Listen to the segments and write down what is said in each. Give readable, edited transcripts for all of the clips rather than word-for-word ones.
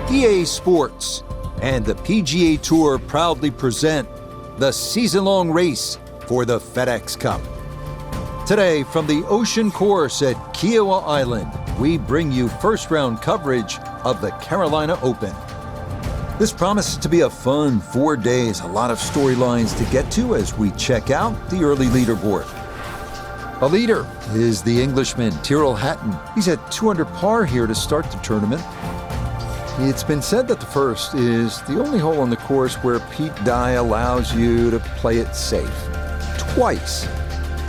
EASports and the PGA Tour proudly present the season-long race for the FedEx Cup. Today, from the ocean course at Kiawah Island, we bring you first-round coverage of the Carolina Open. This promises to be a fun 4 days, a lot of storylines to get to as we check out the early leaderboard. A leader is the Englishman Tyrrell Hatton. He's at 200 par here to start the tournament. It's been said that the first is the only hole on the course where Pete Dye allows you to play it safe. Twice.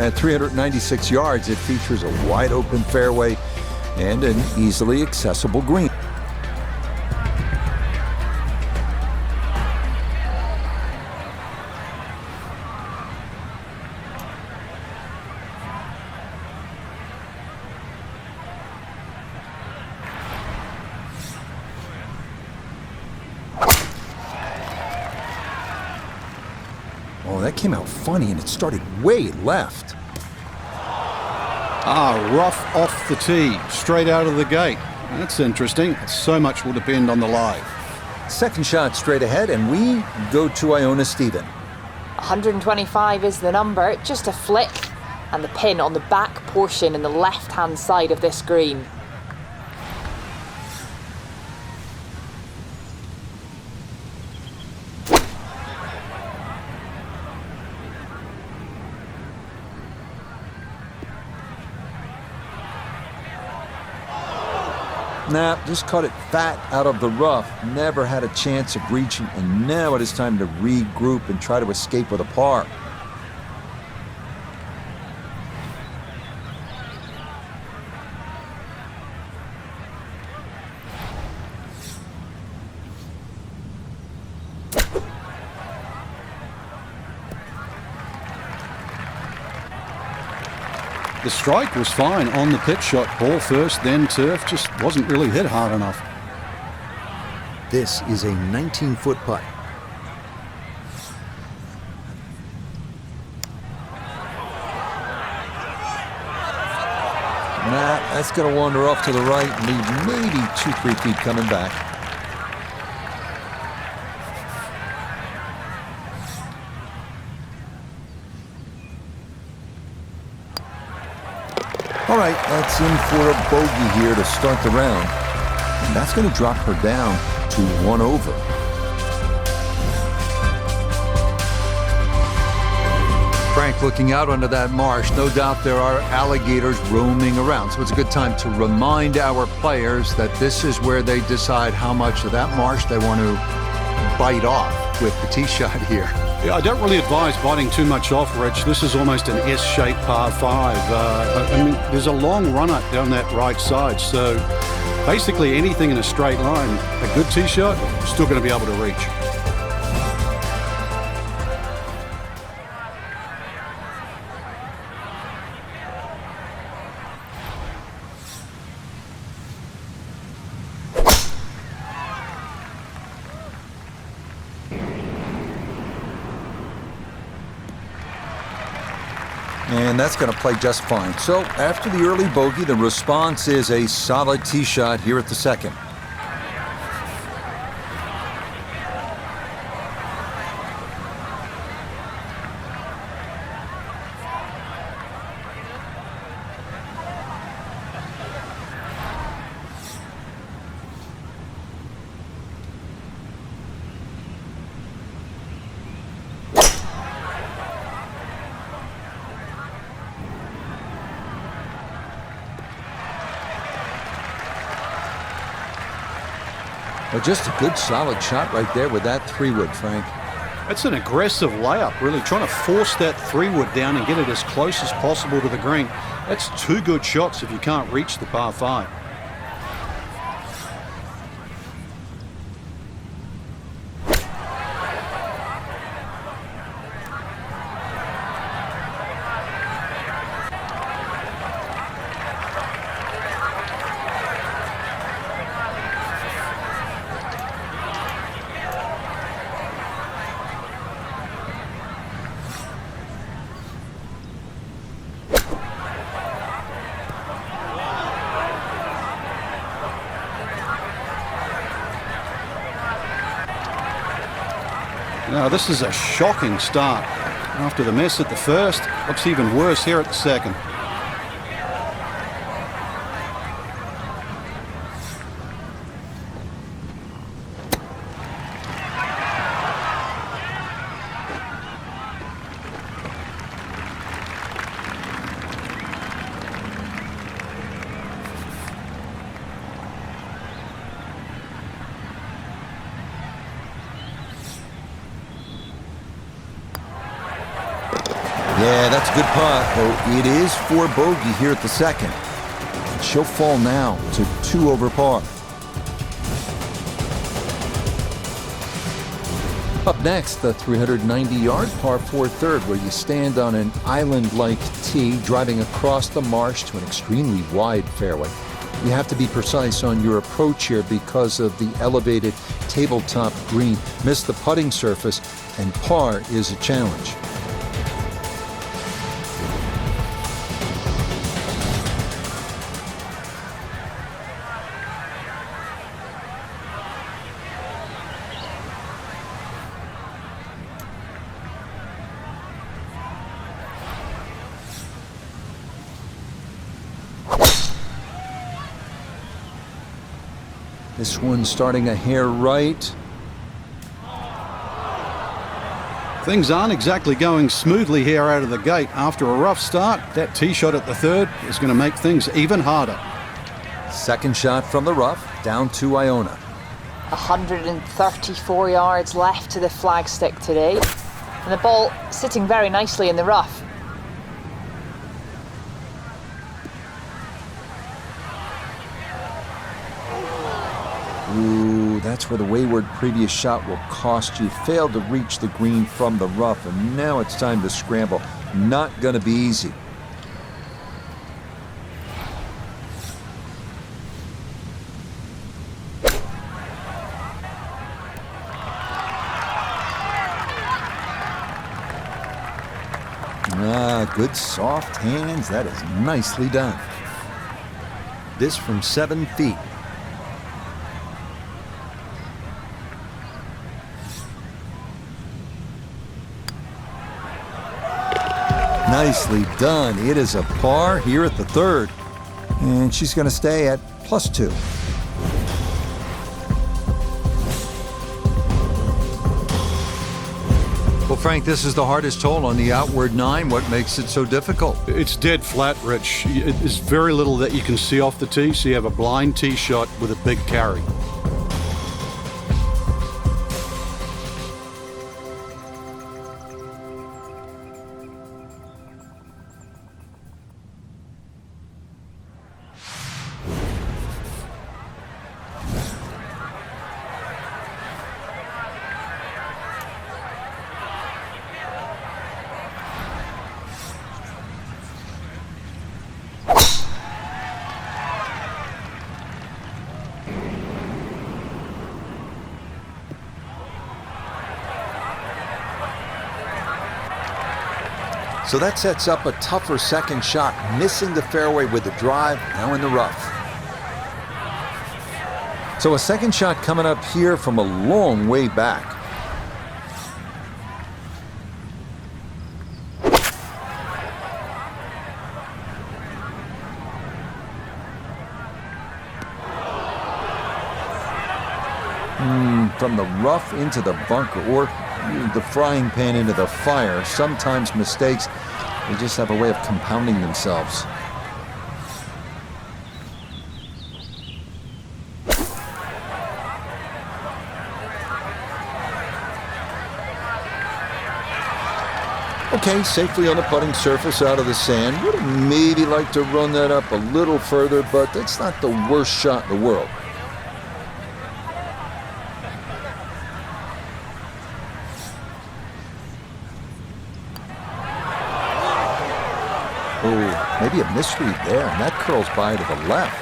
At 396 yards, it features a wide-open fairway and an easily accessible green. Oh, that came out funny, and it started way left. Rough off the tee, straight out of the gate. That's interesting. So much will depend on the lie. Second shot straight ahead, and we go to Iona Stephen. 125 is the number, just a flick, and the pin on the back portion in the left-hand side of this green. Nah, just caught it fat out of the rough. Never had a chance of reaching, and now it is time to regroup and try to escape with a par. The strike was fine on the pitch shot. Ball first, then turf. Just wasn't really hit hard enough. This is a 19-foot putt. Nah, that's going to wander off to the right and leave maybe 2-3 feet coming back. All right, that's in for a bogey here to start the round. And that's going to drop her down to 1 over. Frank, looking out onto that marsh, no doubt there are alligators roaming around. So it's a good time to remind our players that this is where they decide how much of that marsh they want to bite off with the tee shot here. Yeah, I don't really advise biting too much off, Rich. This is almost an S-shaped par 5. I mean, there's a long run-up down that right side, so basically anything in a straight line, a good tee shot, still going to be able to reach. And that's going to play just fine. So after the early bogey, the response is a solid tee shot here at the second. Well, just a good solid shot right there with that 3-wood, Frank. That's an aggressive layup, really trying to force that 3-wood down and get it as close as possible to the green. That's 2 good shots if you can't reach the par 5. Now, this is a shocking start. After the mess at the first, looks even worse here at the second. Yeah, that's a good putt, though it is for bogey here at the second. She'll fall now to 2 over par. Up next, the 390-yard par 4 third, where you stand on an island-like tee, driving across the marsh to an extremely wide fairway. You have to be precise on your approach here because of the elevated tabletop green. Miss the putting surface, and par is a challenge. This one starting a hair right. Things aren't exactly going smoothly here out of the gate. After a rough start, that tee shot at the third is going to make things even harder. Second shot from the rough, down to Iona. 134 yards left to the flagstick today. And the ball sitting very nicely in the rough. Ooh, that's where the wayward previous shot will cost you. Failed to reach the green from the rough, and now it's time to scramble. Not going to be easy. Good soft hands. That is nicely done. This from 7 feet. Nicely done. It is a par here at the third. And she's going to stay at +2. Well, Frank, this is the hardest hole on the outward 9. What makes it so difficult? It's dead flat, Rich. There's very little that you can see off the tee, so you have a blind tee shot with a big carry. So that sets up a tougher second shot, missing the fairway with the drive, now in the rough. So a second shot coming up here from a long way back. From the rough into the bunker, or the frying pan into the fire. Sometimes mistakes, they just have a way of compounding themselves. Okay, safely on the putting surface out of the sand. Would have maybe liked to run that up a little further, but that's not the worst shot in the world. Oh, maybe a misread there, and that curls by to the left.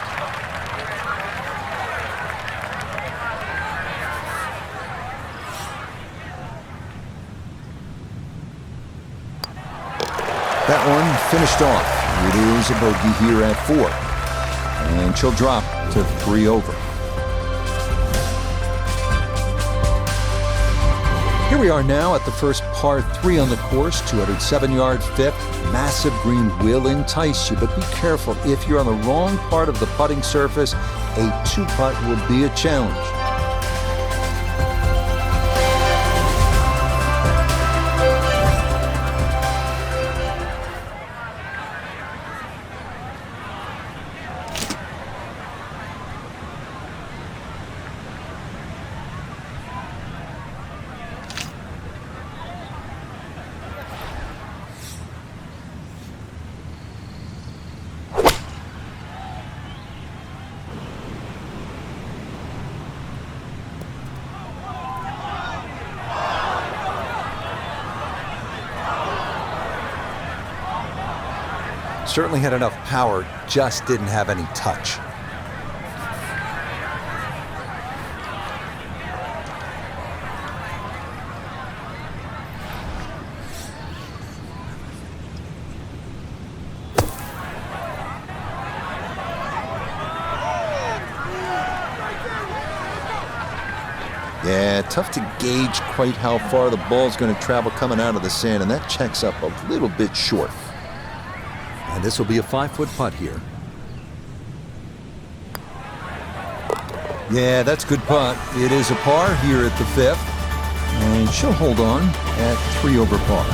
That one finished off. It is a bogey here at 4. And she'll drop to 3 over. Here we are now at the first par 3 on the course, 207-yard fifth. Massive green will entice you, but be careful. If you're on the wrong part of the putting surface, a 2-putt will be a challenge. Certainly had enough power, just didn't have any touch. Yeah, tough to gauge quite how far the ball's going to travel coming out of the sand, and that checks up a little bit short. And this will be a 5-foot putt here. Yeah, that's a good putt. It is a par here at the 5th. And she'll hold on at 3 over par.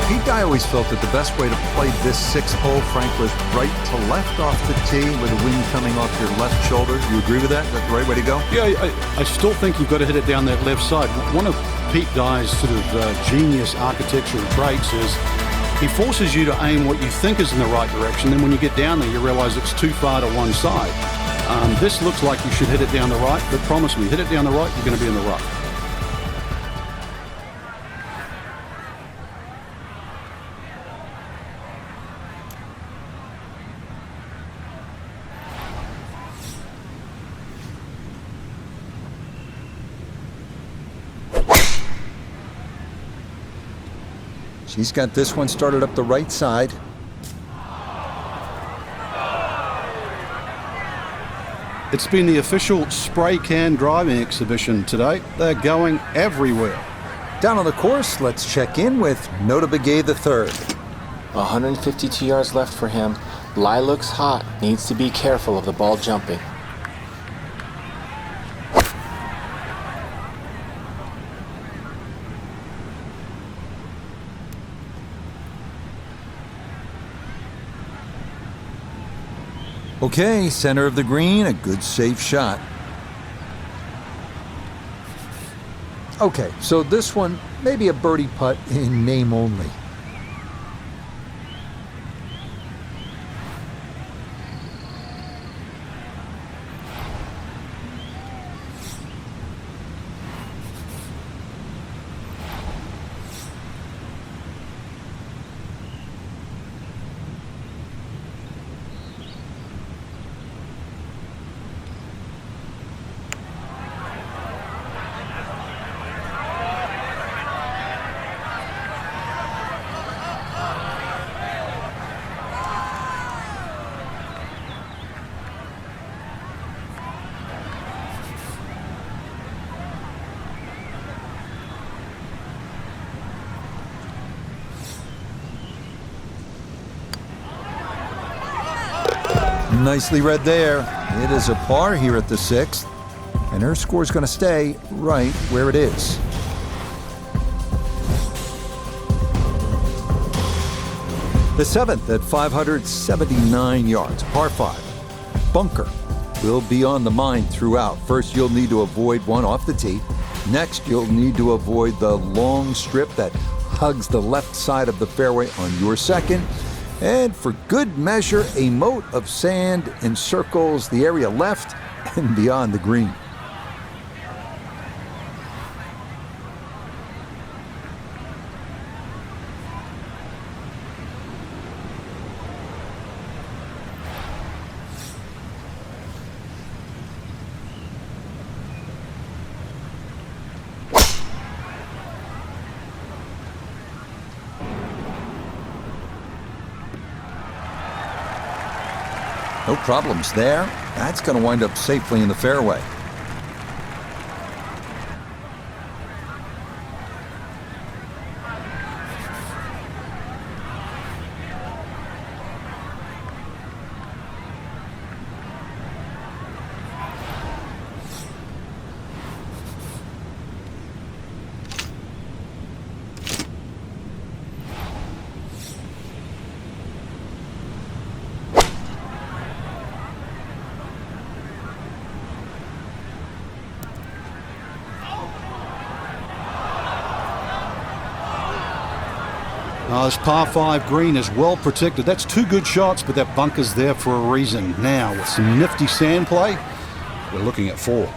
Pete, I always felt that the best way to play this 6th hole, Frank, was right to left off the tee with the wind coming off your left shoulder. You agree with that? Is that the right way to go? Yeah, I still think you've got to hit it down that left side. One of Pete Dye's sort of genius architectural traits is he forces you to aim what you think is in the right direction. Then when you get down there, you realize it's too far to one side. This looks like you should hit it down the right, but promise me, hit it down the right, you're going to be in the rough. She's got this one started up the right side. It's been the official spray can driving exhibition today. They're going everywhere. Down on the course, let's check in with Nota Begay III. 152 yards left for him. Lie looks hot. Needs to be careful of the ball jumping. Okay, center of the green, a good safe shot. Okay, so this one, maybe a birdie putt in name only. Nicely read there. It is a par here at the 6th, and her score is going to stay right where it is. The 7th at 579 yards, par 5. Bunker will be on the mind throughout. First, you'll need to avoid one off the tee. Next, you'll need to avoid the long strip that hugs the left side of the fairway on your second. And for good measure, a moat of sand encircles the area left and beyond the green. No problems there. That's going to wind up safely in the fairway. This par 5 green is well protected. That's 2 good shots, but that bunker's there for a reason. Now, with some nifty sand play, we're looking at 4.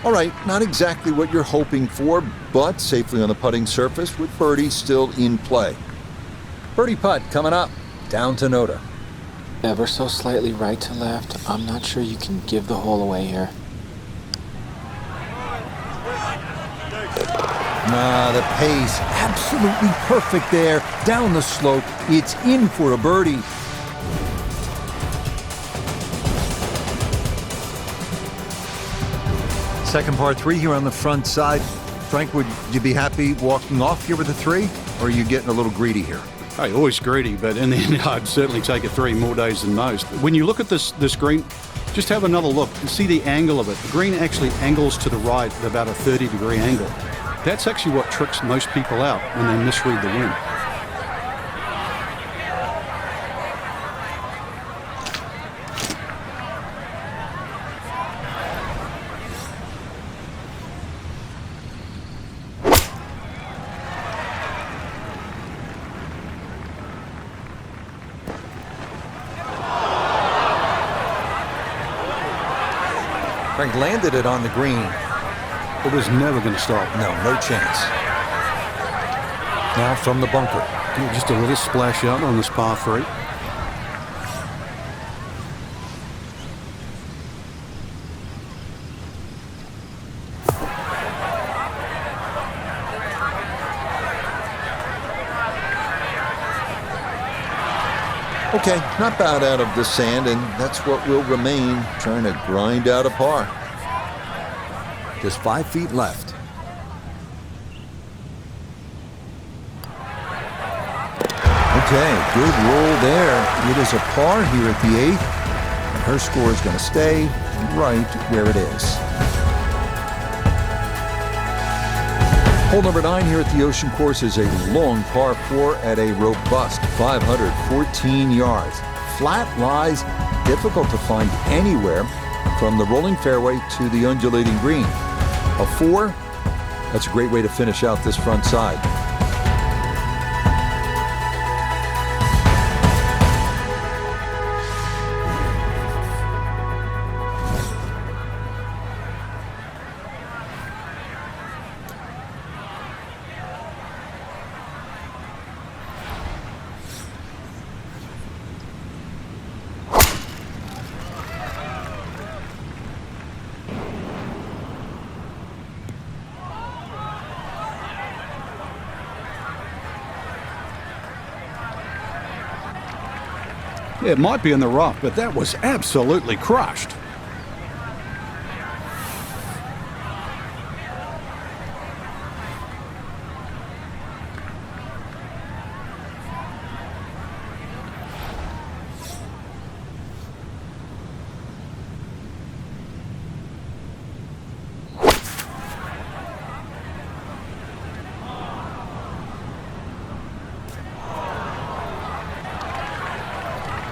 All right, not exactly what you're hoping for, but safely on the putting surface with birdie still in play. Birdie putt coming up, down to Noda. Ever so slightly right to left. I'm not sure you can give the hole away here. The pace, absolutely perfect there. Down the slope, it's in for a birdie. Second par 3 here on the front side. Frank, would you be happy walking off here with a 3? Or are you getting a little greedy here? Hey, always greedy, but in the end, I'd certainly take a 3 more days than most. When you look at this green, just have another look and see the angle of it. The green actually angles to the right at about a 30-degree angle. That's actually what tricks most people out when they misread the wind. Frank landed it on the green. It was never going to stop. No chance. Now from the bunker. Just a little splash out on this par 3. Okay, not bad out of the sand, and that's what will remain, trying to grind out a par. Just 5 feet left. Okay, good roll there. It is a par here at the 8th, and her score is going to stay right where it is. Hole number 9 here at the Ocean Course is a long par 4 at a robust 514 yards. Flat lies difficult to find anywhere from the rolling fairway to the undulating green. A 4, that's a great way to finish out this front side. Yeah, it might be in the rough, but that was absolutely crushed.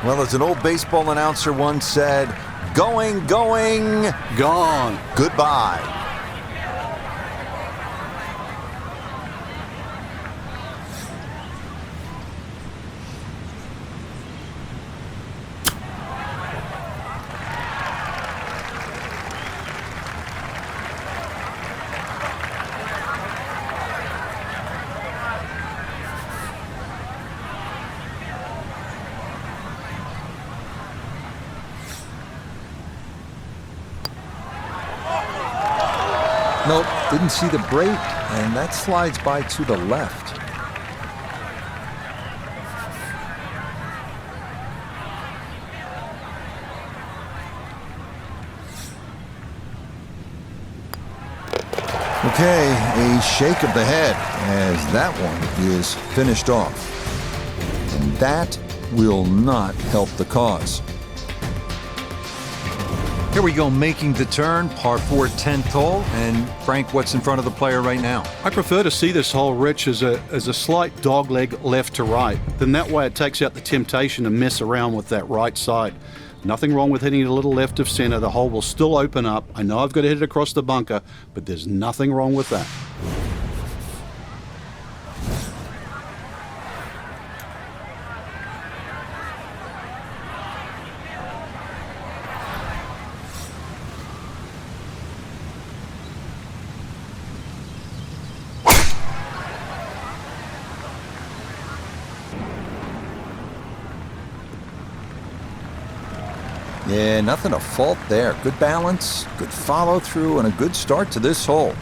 Well, as an old baseball announcer once said, going, Gone. goodbye. Nope, didn't see the break, and that slides by to the left. Okay, a shake of the head as that one is finished off. And that will not help the cause. Here we go, making the turn, par 4, 10th hole. And Frank, what's in front of the player right now? I prefer to see this hole, Rich, as a slight dogleg left to right. Then that way it takes out the temptation to mess around with that right side. Nothing wrong with hitting it a little left of center. The hole will still open up. I know I've got to hit it across the bunker, but there's nothing wrong with that. Yeah, nothing to fault there. Good balance, good follow through, and a good start to this hole.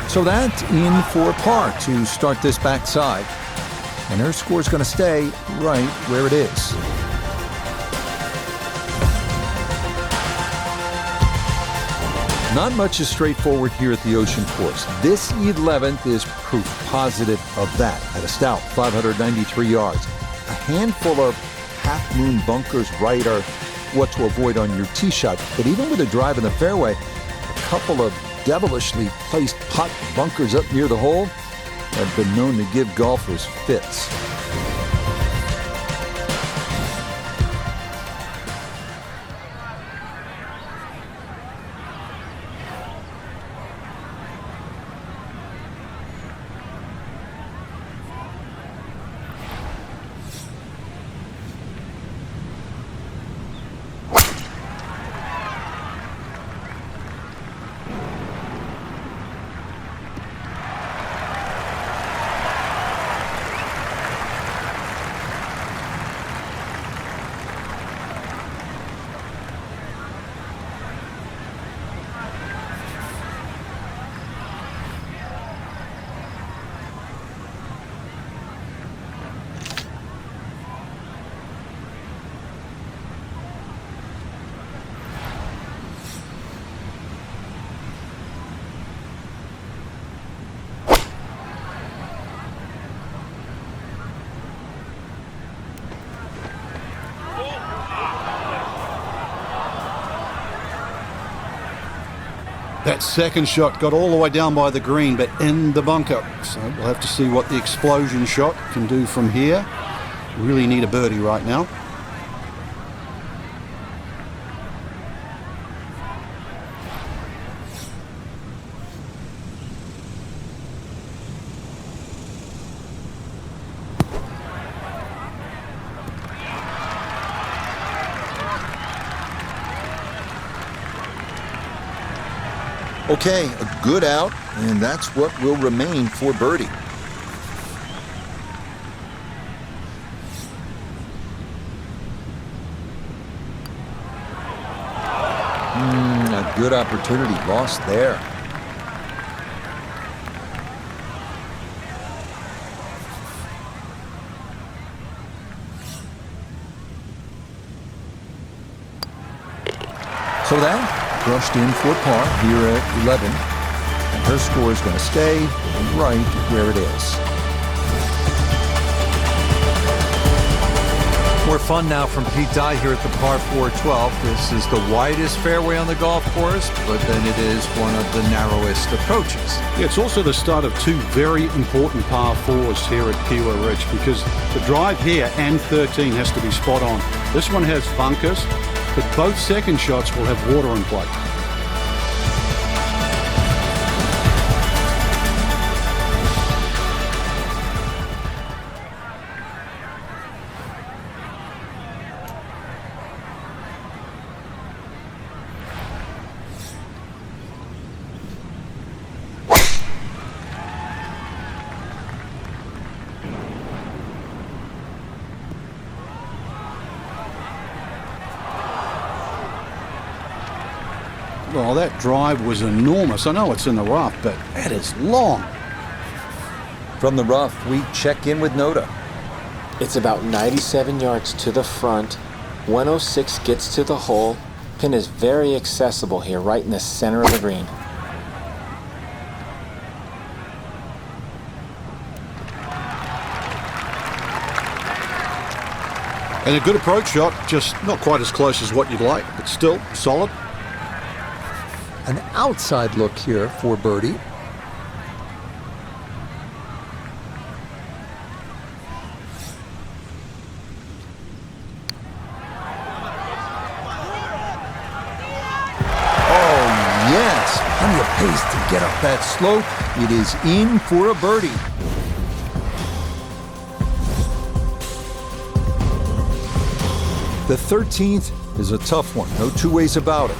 So that's in for par to start this backside. And her score's going to stay right where it is. Not much is straightforward here at the Ocean Course. This 11th is proof positive of that at a stout 593 yards. A handful of half-moon bunkers right are what to avoid on your tee shot. But even with a drive in the fairway, a couple of devilishly placed putt bunkers up near the hole have been known to give golfers fits. That second shot got all the way down by the green, but in the bunker. So we'll have to see what the explosion shot can do from here. Really need a birdie right now. Okay, a good out, and that's what will remain for birdie. A good opportunity lost there. So that brushed in for par here at 11. And her score is going to stay right where it is. More fun now from Pete Dye here at the par 4 12. This is the widest fairway on the golf course, but then it is one of the narrowest approaches. Yeah, it's also the start of two very important par 4s here at Kiawah Ridge, because the drive here and 13 has to be spot on. This one has bunkers, but both second shots will have water in play. Well, that drive was enormous. I know it's in the rough, but that is long. From the rough, we check in with Noda. It's about 97 yards to the front. 106 gets to the hole. Pin is very accessible here, right in the center of the green. And a good approach shot, just not quite as close as what you'd like, but still solid. An outside look here for birdie. Oh, yes. Plenty of pace to get up that slope. It is in for a birdie. The 13th is a tough one. No two ways about it.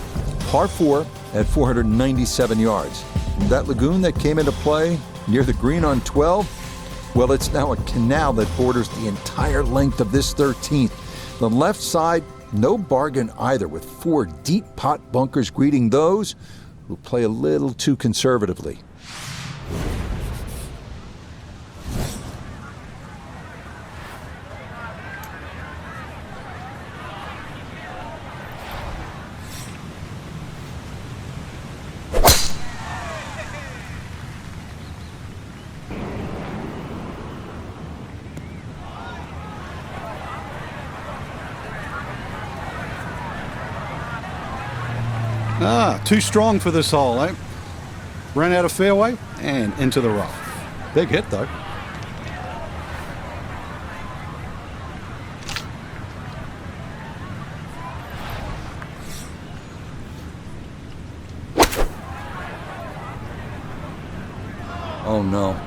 Par 4 at 497 yards. That lagoon that came into play near the green on 12, well, it's now a canal that borders the entire length of this 13th. The left side, no bargain either, with 4 deep pot bunkers greeting those who play a little too conservatively. Too strong for this hole, eh? Ran out of fairway and into the rough. Big hit, though. Oh, no.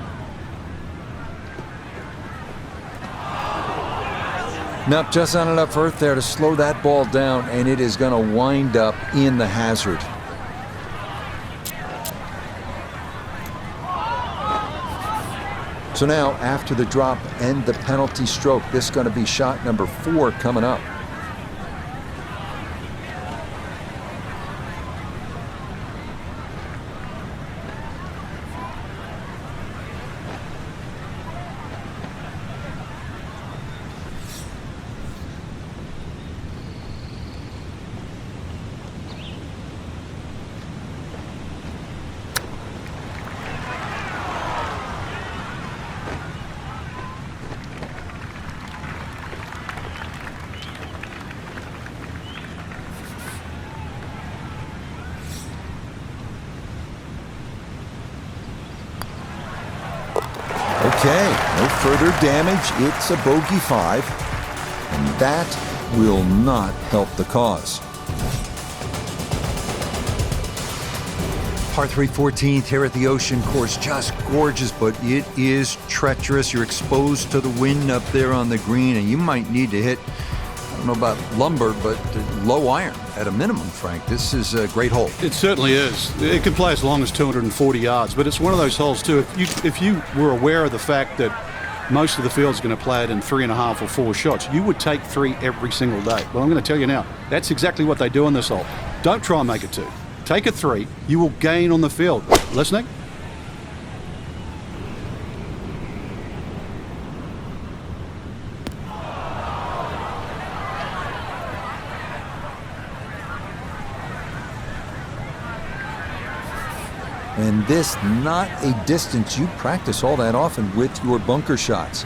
Nope, just not enough earth there to slow that ball down, and it is going to wind up in the hazard. So now, after the drop and the penalty stroke, this is going to be shot number 4 coming up. Okay, no further damage. It's a bogey 5, and that will not help the cause. Par 3 14th here at the Ocean Course. Just gorgeous, but it is treacherous. You're exposed to the wind up there on the green, and you might need to hit, I don't know about lumber, but low iron at a minimum, Frank. This is a great hole. It certainly is. It can play as long as 240 yards, but it's one of those holes, too. If you were aware of the fact that most of the field's going to play it in 3.5 or 4 shots, you would take 3 every single day. Well, I'm going to tell you now, that's exactly what they do on this hole. Don't try and make it 2. Take a 3. You will gain on the field. Listening? And this not a distance you practice all that often with your bunker shots.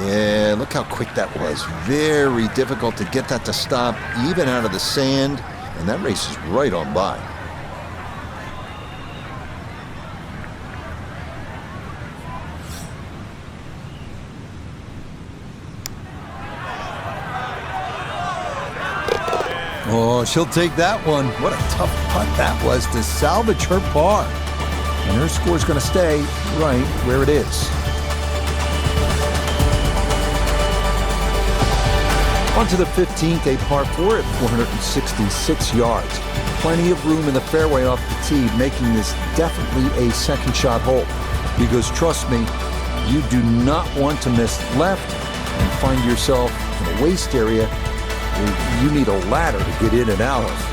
Yeah, look how quick that was. Very difficult to get that to stop, even out of the sand, and that race is right on by. Oh, she'll take that one. What a tough putt that was to salvage her par. And her score's going to stay right where it is. On to the 15th, a par 4 at 466 yards. Plenty of room in the fairway off the tee, making this definitely a second shot hole. Because trust me, you do not want to miss left and find yourself in a waste area where you need a ladder to get in and out of.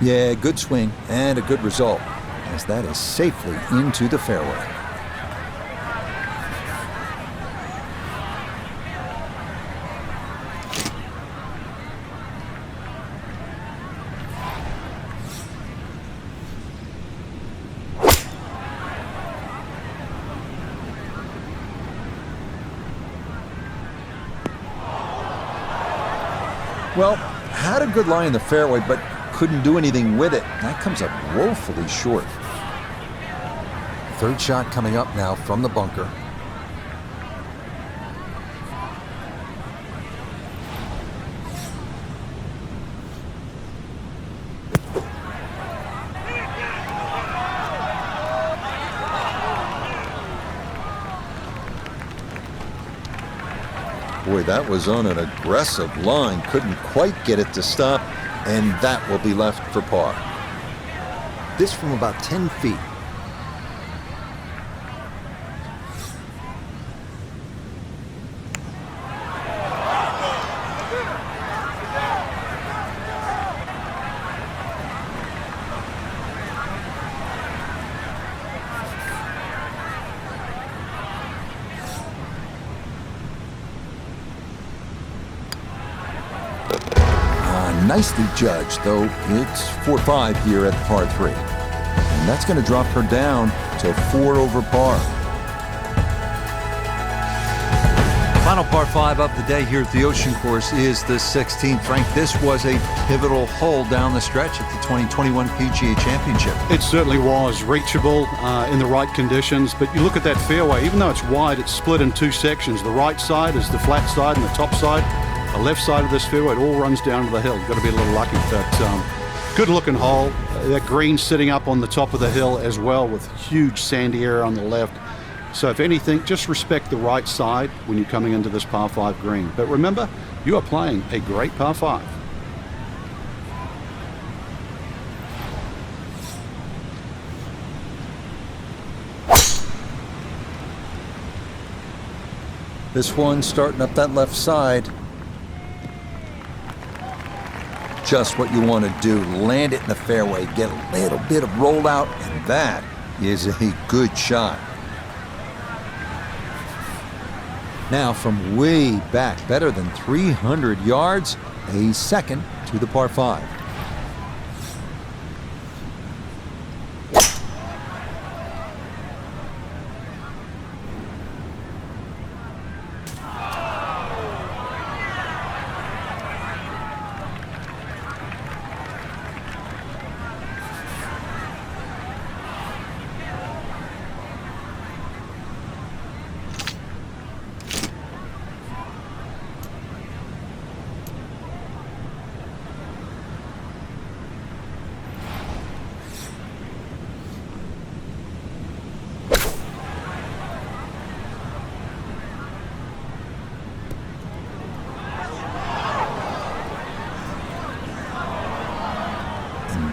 Yeah, good swing and a good result, as that is safely into the fairway. Well, had a good lie in the fairway, but couldn't do anything with it. That comes up woefully short. Third shot coming up now from the bunker. Boy, that was on an aggressive line. Couldn't quite get it to stop, and that will be left for par. This from about 10 feet. Nicely judged, though it's 4-5 here at par 3. And that's going to drop her down to 4 over par. Final par 5 of the day here at the Ocean Course is the 16th. Frank, this was a pivotal hole down the stretch at the 2021 PGA Championship. It certainly was reachable in the right conditions, but you look at that fairway, even though it's wide, it's split in two sections. The right side is the flat side and the top side. The left side of this fairway, it all runs down to the hill. You've got to be a little lucky, but good looking hole. That green sitting up on the top of the hill as well, with huge sandy area on the left. So if anything, just respect the right side when you're coming into this par 5 green. But remember, you are playing a great par 5. This one starting up that left side. Just what you want to do. Land it in the fairway, get a little bit of rollout, and that is a good shot. Now from way back, better than 300 yards, a second to the par 5.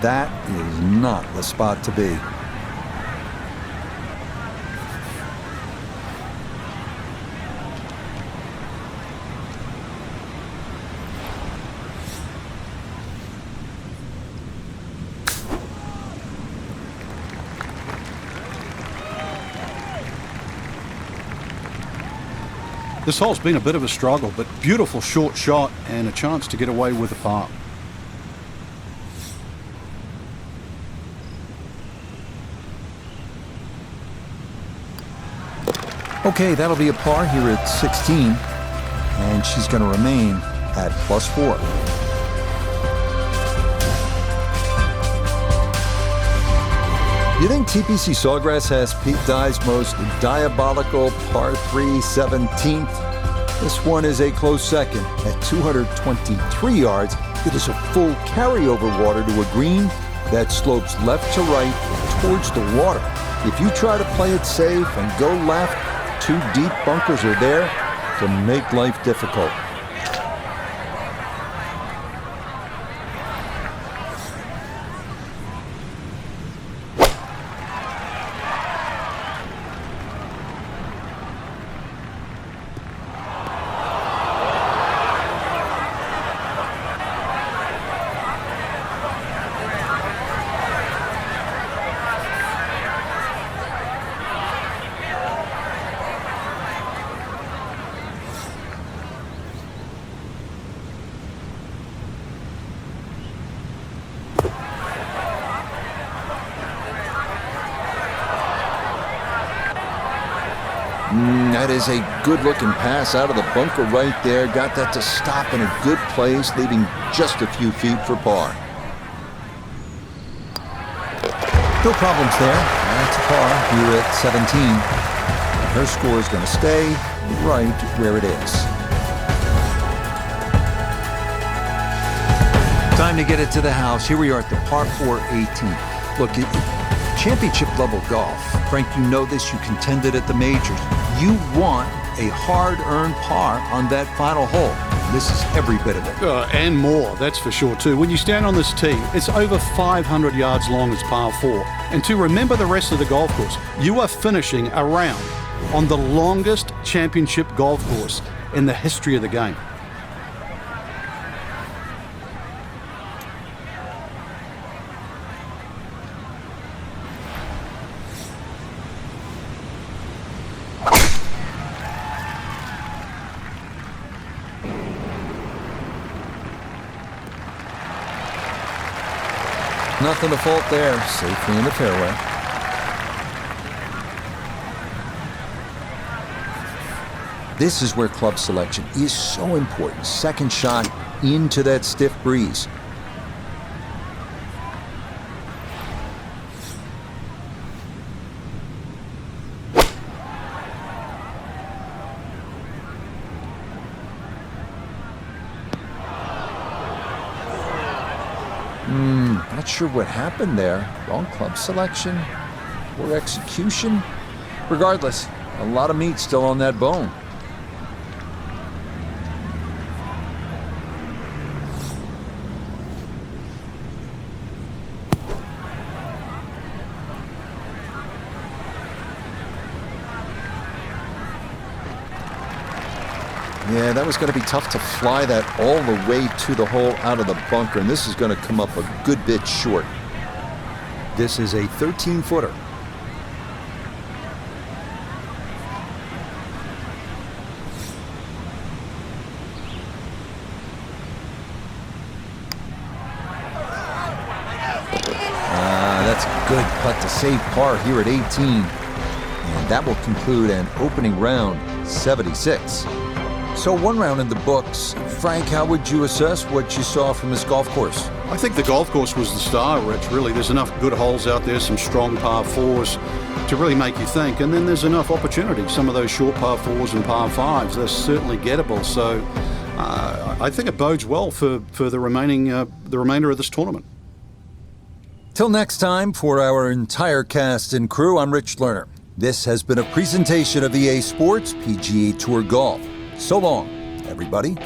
That is not the spot to be. This hole's been a bit of a struggle, but beautiful short shot and a chance to get away with a par. Okay, that'll be a par here at 16, and she's going to remain at +4. You think TPC Sawgrass has Pete Dye's most diabolical par 3 17th? This one is a close second at 223 yards. It is a full carryover water to a green that slopes left to right towards the water. If you try to play it safe and go left, 2 deep bunkers are there to make life difficult. That is a good-looking pass out of the bunker right there. Got that to stop in a good place, leaving just a few feet for par. No problems there. That's a par here at 17. And her score is going to stay right where it is. Time to get it to the house. Here we are at the par 4 18. Look, championship level golf. Frank, you know this. You contended at the majors. You want a hard-earned par on that final hole. This is every bit of it. And more, that's for sure too. When you stand on this tee, it's over 500 yards long as par 4. And to remember the rest of the golf course, you are finishing a round on the longest championship golf course in the history of the game. Nothing to fault there, safely in the fairway. This is where club selection is so important. Second shot into that stiff breeze. Not sure what happened there. Wrong club selection or execution. Regardless, a lot of meat still on that bone. Yeah, that was going to be tough to fly that all the way to the hole out of the bunker, and this is going to come up a good bit short. This is a 13-footer. That's a good putt to save par here at 18. And that will conclude an opening round 76. So 1 round in the books. Frank, how would you assess what you saw from this golf course? I think the golf course was the star, Rich, really. There's enough good holes out there, some strong par 4s to really make you think. And then there's enough opportunity. Some of those short par 4s and par 5s, they're certainly gettable. So I think it bodes well for the remainder of this tournament. Till next time, for our entire cast and crew, I'm Rich Lerner. This has been a presentation of EA Sports PGA Tour Golf. So long, everybody.